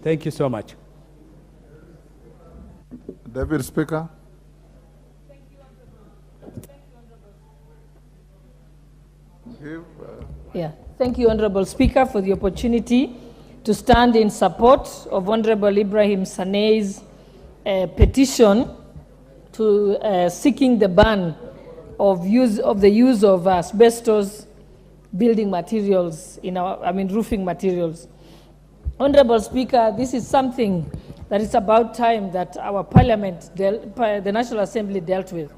Thank you so much. Deputy Speaker. Thank you, Honorable Speaker, for the opportunity to stand in support of Honorable Ibrahim Sanei's petition to seeking the ban of the use of asbestos building materials in our, roofing materials. Honorable Speaker, this is something that is about time that our Parliament, the National Assembly, dealt with.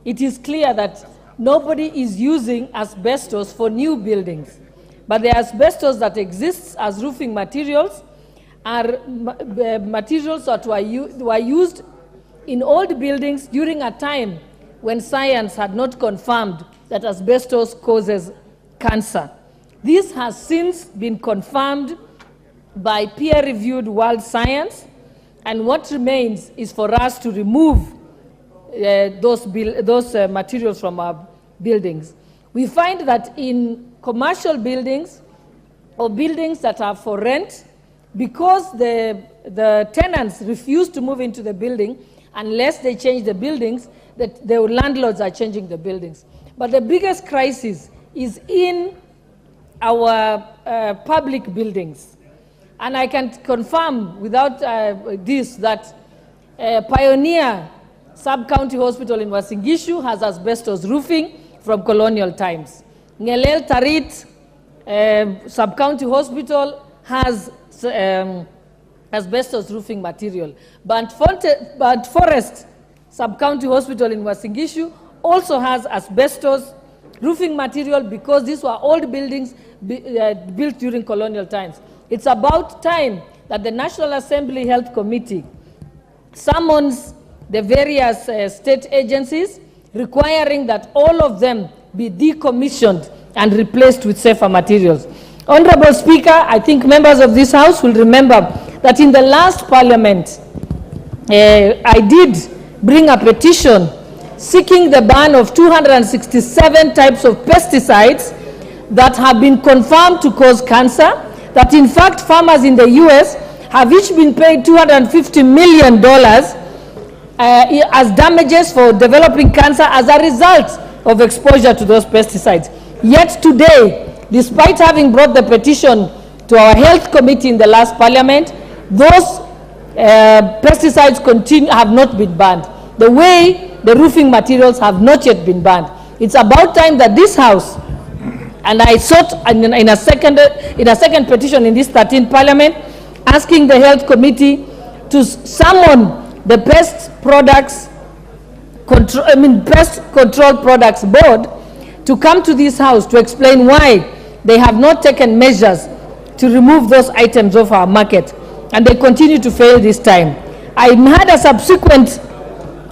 It is clear that nobody is using asbestos for new buildings, but the asbestos that exists as roofing materials are materials that were used in old buildings during a time when science had not confirmed that asbestos causes cancer. This has since been confirmed by peer-reviewed world science, and what remains is for us to remove those materials from our buildings. We find that in commercial buildings or buildings that are for rent, because the tenants refuse to move into the building unless they change the buildings, that the landlords are changing the buildings. But the biggest crisis is in our public buildings. And I can confirm without this that Pioneer Sub-County Hospital in Uasin Gishu has asbestos roofing from colonial times. Ngelel Tarit Sub-County Hospital has asbestos roofing material. But Forest Sub-County Hospital in Uasin Gishu also has asbestos roofing material because these were old buildings built during colonial times. It's about time that the National Assembly Health Committee summons the various state agencies, requiring that all of them be decommissioned and replaced with safer materials. Honorable Speaker, I think members of this House will remember that in the last Parliament, I did bring a petition seeking the ban of 267 types of pesticides that have been confirmed to cause cancer, that in fact farmers in the US have each been paid $250 million as damages for developing cancer as a result of exposure to those pesticides. Yet today, despite having brought the petition to our health committee in the last Parliament, those pesticides have not been banned. The way the roofing materials have not yet been banned. It's about time that this House, and I sought in a second petition in this 13th Parliament, asking the Health Committee to summon the Pest Control Products Board to come to this House to explain why they have not taken measures to remove those items off our market, and they continue to fail this time. I had a subsequent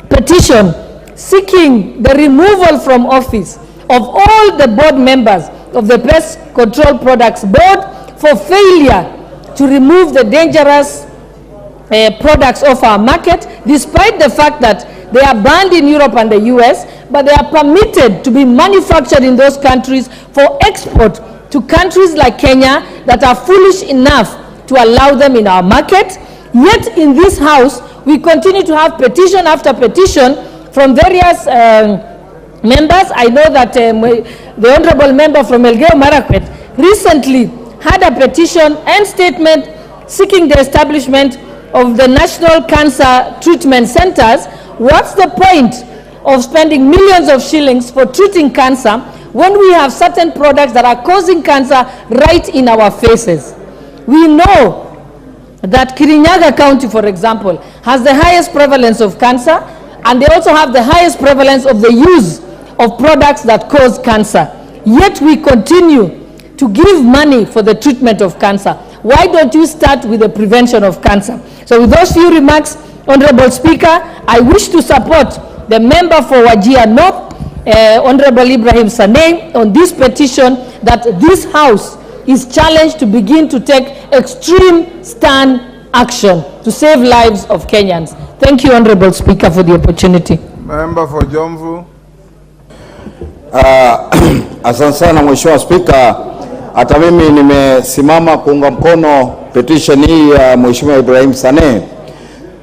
petition seeking the removal from office of all the board members of the Pest Control Products Board for failure to remove the dangerous products off our market, despite the fact that they are banned in Europe and the US, but they are permitted to be manufactured in those countries for export to countries like Kenya that are foolish enough to allow them in our market. Yet in this House, we continue to have petition after petition from various members. I know that the Honorable Member from Elgeyo Marakwet recently had a petition and statement seeking the establishment of the National Cancer Treatment Centers. What's the point of spending millions of shillings for treating cancer when we have certain products that are causing cancer right in our faces? We know that Kirinyaga County, for example, has the highest prevalence of cancer, and they also have the highest prevalence of the use of products that cause cancer. Yet we continue to give money for the treatment of cancer. Why don't you start with the prevention of cancer? So with those few remarks, Honorable Speaker, I wish to support the member for Wajir North, Honorable Ibrahim Sanei, on this petition that this House is challenged to begin to take extreme stern action to save lives of Kenyans. Thank you, Honorable Speaker, for the opportunity. Member for Jomvu. Asante sana Mheshimiwa Spika, hata mimi nimesimama kuunga mkono petition hii ya Mheshimiwa Ibrahim Sane,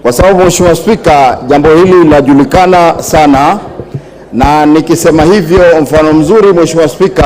kwa sababu Mheshimiwa Spika, jambo hili linajulikana sana, na nikisema hivyo mfano mzuri Mheshimiwa Spika